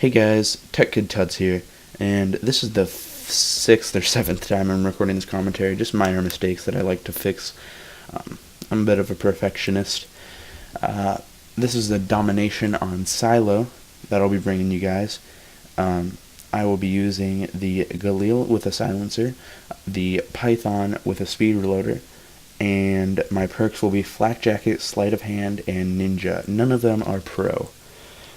Hey guys, Tech Kid Tuts here, and this is the sixth or seventh time I'm recording this commentary. Just minor mistakes that I like to fix. I'm a bit of a perfectionist. This is the Domination on Silo that I'll be bringing you guys. I will be using the Galil with a silencer, the Python with a speed reloader, and my perks will be Flak Jacket, Sleight of Hand, and Ninja. None of them are pro.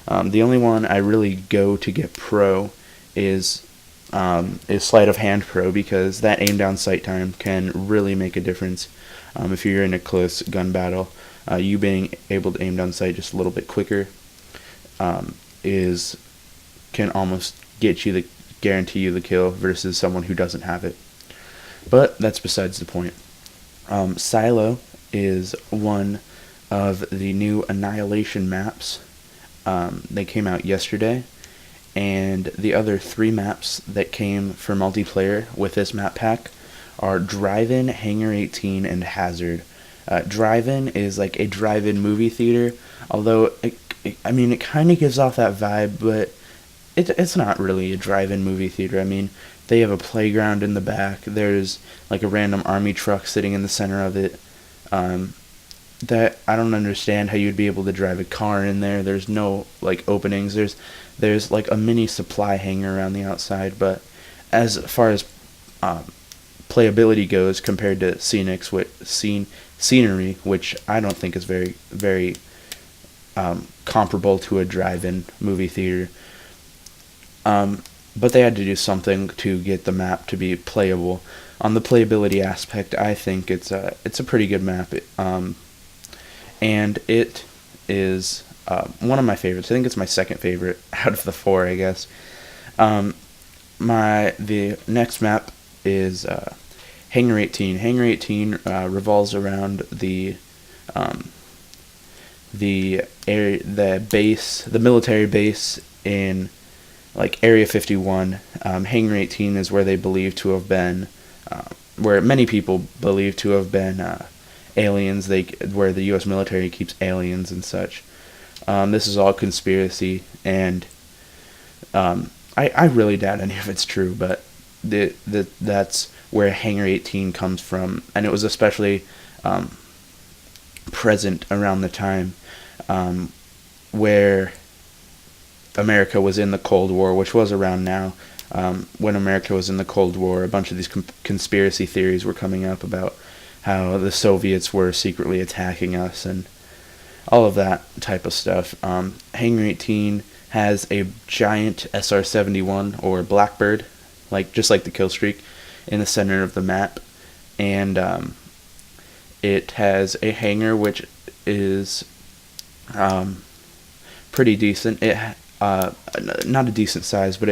The only one I really go to get pro is Sleight of Hand Pro, because that aim down sight time can really make a difference. If you're in a close gun battle, you being able to aim down sight just a little bit quicker is can almost guarantee you the kill versus someone who doesn't have it. But that's besides the point. Silo is one of the new Annihilation maps. They came out yesterday, and the other 3 maps that came for multiplayer with this map pack are Drive-In, Hangar 18, and Hazard. Drive-In is like a drive-in movie theater, although it kind of gives off that vibe, but it's not really a drive-in movie theater. I mean, they have a playground in the back. There's like a random army truck sitting in the center of it. That I don't understand how you'd be able to drive a car in there. There's no like openings. There's like a mini supply hangar around the outside, but as far as playability goes, compared to scenery, which I don't think is very comparable to a drive-in movie theater. But they had to do something to get the map to be playable. On the playability aspect, I think it's a pretty good map. And it is one of my favorites. I think it's my second favorite out of the 4, I guess. The next map is Hangar 18. Hangar 18 revolves around the military base in like Area 51. Hangar 18 is where they believe to have been, where many people believe to have been aliens, where the U.S. military keeps aliens and such. This is all conspiracy, and I really doubt any of it's true, but that's where Hangar 18 comes from, and it was especially present around the time where America was in the Cold War, which was around now. When America was in the Cold War, a bunch of these conspiracy theories were coming up about how the Soviets were secretly attacking us and all of that type of stuff. Hangar 18 has a giant SR-71 or Blackbird, just like the Killstreak, in the center of the map, and it has a hangar which is pretty decent. Not a decent size, but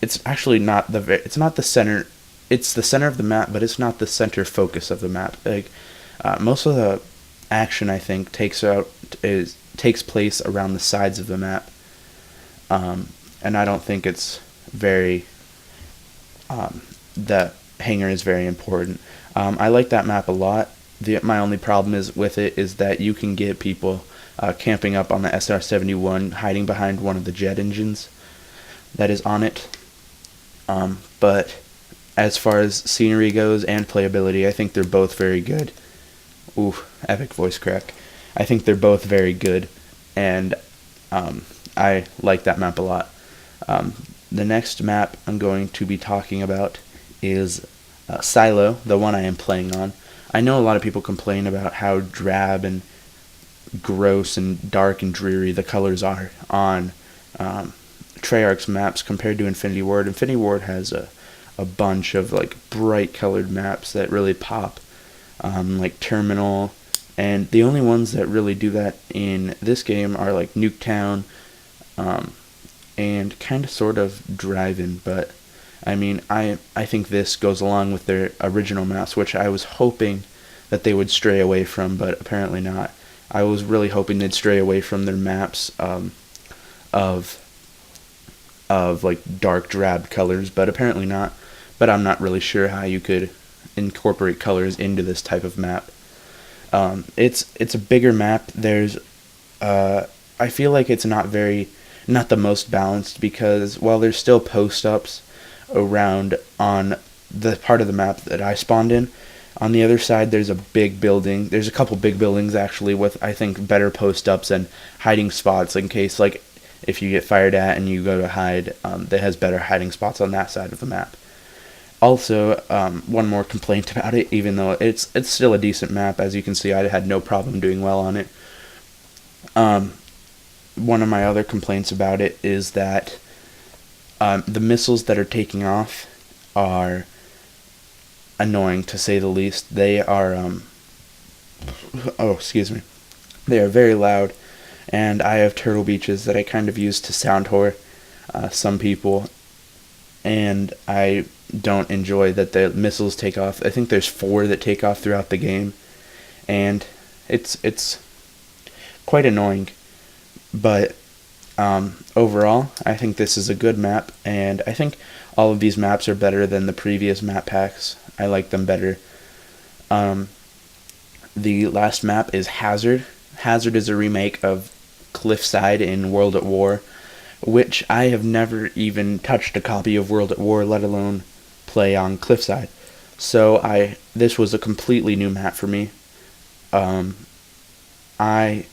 it's actually not it's not the center. It's the center of the map, but it's not the center focus of the map. Most of the action, I think, takes place around the sides of the map, and I don't think it's very. The hangar is very important. I like that map a lot. My only problem with it is that you can get people camping up on the SR-71, hiding behind one of the jet engines that is on it. But as far as scenery goes and playability, I think they're both very good. Ooh, epic voice crack. I think they're both very good, and I like that map a lot. The next map I'm going to be talking about is Silo, the one I am playing on. I know a lot of people complain about how drab and gross and dark and dreary the colors are on Treyarch's maps compared to Infinity Ward. Infinity Ward has a bunch of bright colored maps that really pop, like Terminal, and the only ones that really do that in this game are like Nuketown, and kind of sort of Drive-In. But I mean, I think this goes along with their original maps, which I was hoping that they would stray away from, but apparently not. I was really hoping they'd stray away from their maps of like dark drab colors, but apparently not. But I'm not really sure how you could incorporate colors into this type of map. It's a bigger map. I feel like it's not very not the most balanced, because while there's still post-ups around on the part of the map that I spawned in, on the other side there's a big building. There's a couple big buildings actually with, I think, better post-ups and hiding spots in case, like, if you get fired at and you go to hide, that has better hiding spots on that side of the map. Also, one more complaint about it, even though it's still a decent map. As you can see, I had no problem doing well on it. One of my other complaints about it is that the missiles that are taking off are annoying, to say the least. They are, they are very loud, and I have turtle beaches that I kind of use to sound whore some people, and I don't enjoy that the missiles take off. I think there's 4 that take off throughout the game, and it's quite annoying. But overall, I think this is a good map, and I think all of these maps are better than the previous map packs. I like them better. The last map is Hazard. Hazard is a remake of Cliffside in World at War, which I have never even touched a copy of World at War, let alone play on Cliffside. So this was a completely new map for me. I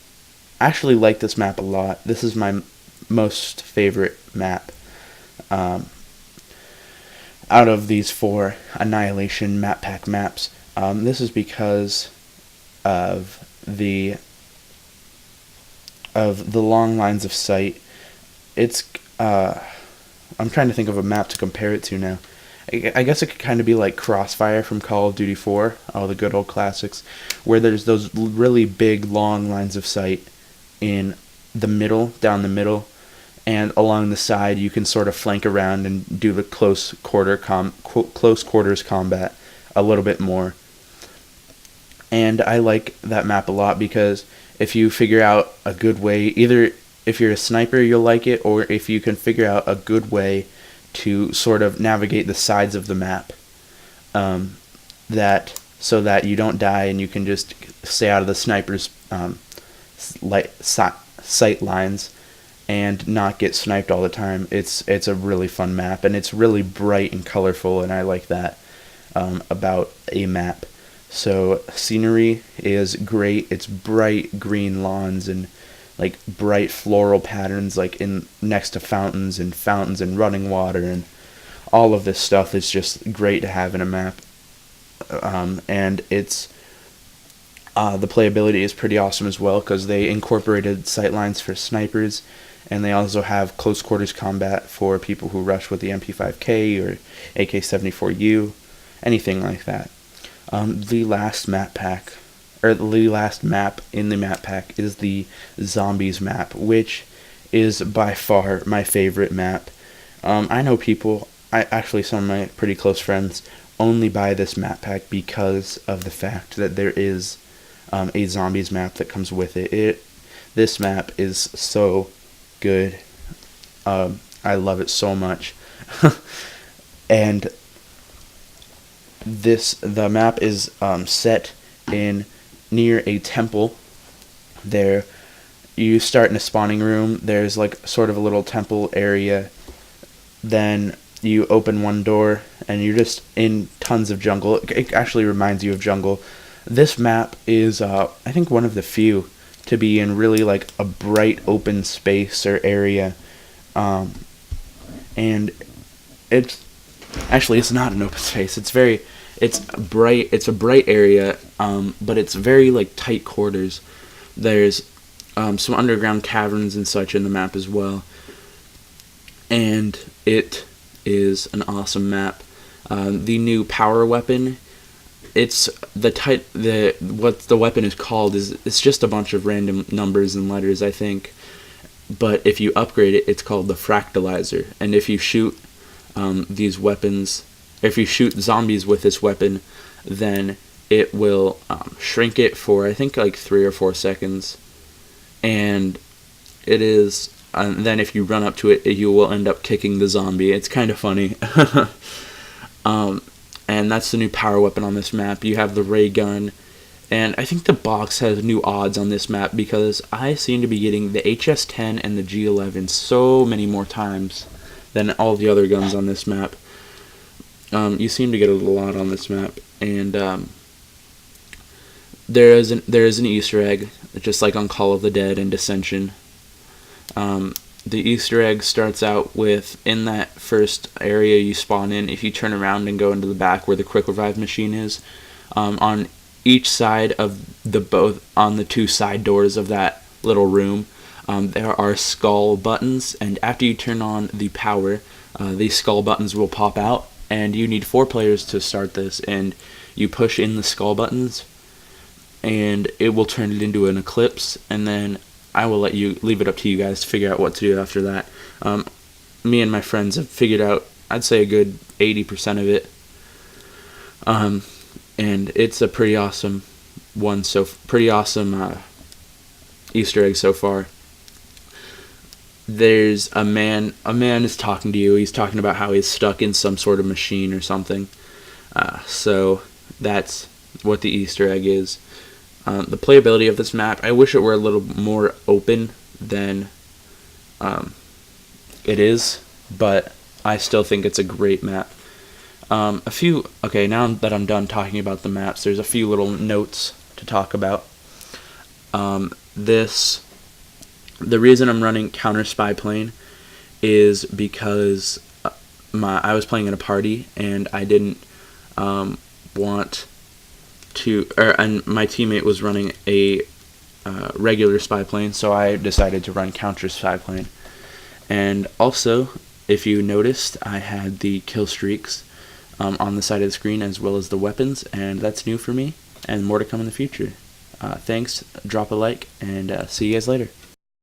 actually like this map a lot. This is my most favorite map out of these 4 Annihilation map pack maps. This is because of the long lines of sight. It's I'm trying to think of a map to compare it to now. I guess it could kind of be like Crossfire from Call of Duty 4, all the good old classics, where there's those really big long lines of sight in the middle, down the middle, and along the side you can sort of flank around and do the close quarters combat a little bit more. And I like that map a lot because if you figure out a good way, either if you're a sniper you'll like it, or if you can figure out a good way to sort of navigate the sides of the map, so that you don't die and you can just stay out of the sniper's sight lines and not get sniped all the time. It's a really fun map, and it's really bright and colorful, and I like that about a map. So scenery is great. It's bright green lawns and like bright floral patterns, like in next to fountains and running water, and all of this stuff is just great to have in a map. And it's the playability is pretty awesome as well, because they incorporated sightlines for snipers, and they also have close quarters combat for people who rush with the MP5K or AK-74U, anything like that. The last map in the map pack is the Zombies map, which is by far my favorite map. I know people, actually some of my pretty close friends, only buy this map pack because of the fact that there is a Zombies map that comes with it. This map is so good. I love it so much. And the map is set in near a temple. There, you start in a spawning room. There's like sort of a little temple area. Then you open one door and you're just in tons of jungle. It actually reminds you of jungle. This map is I think one of the few to be in really like a bright open space or area. And it's not an open space. It's bright. It's a bright area, but it's very like tight quarters. There's some underground caverns and such in the map as well, and it is an awesome map. The new power weapon, it's what the weapon is called is it's just a bunch of random numbers and letters, I think, but if you upgrade it, it's called the Fractalizer, and if you shoot these weapons. If you shoot zombies with this weapon, then it will shrink it for I think like 3 or 4 seconds, and it is. Then if you run up to it, you will end up kicking the zombie. It's kind of funny. And that's the new power weapon on this map. You have the ray gun, And I think the box has new odds on this map because I seem to be getting the HS-10 and the G11 so many more times than all the other guns on this map. You seem to get a lot on this map, and there is an Easter egg, just like on Call of the Dead and Dissension. The Easter egg starts out with, in that first area you spawn in, if you turn around and go into the back where the quick revive machine is, on each side of on the two side doors of that little room, there are skull buttons, and after you turn on the power, these skull buttons will pop out, and you need 4 players to start this, and you push in the skull buttons, and it will turn it into an eclipse, and then I will leave it up to you guys to figure out what to do after that. Me and my friends have figured out, I'd say, a good 80% of it. And it's a pretty awesome Easter egg so far. There's a man is talking to you. He's talking about how he's stuck in some sort of machine or something. So that's what the Easter egg is. The playability of this map, I wish it were a little more open than it is, but I still think it's a great map. Now that I'm done talking about the maps, there's a few little notes to talk about. The reason I'm running Counter Spy Plane is because I was playing in a party, and I didn't want to, and my teammate was running a regular spy plane, so I decided to run Counter Spy Plane. And also, if you noticed, I had the kill streaks on the side of the screen as well as the weapons, and that's new for me, and more to come in the future. Thanks, drop a like, and see you guys later.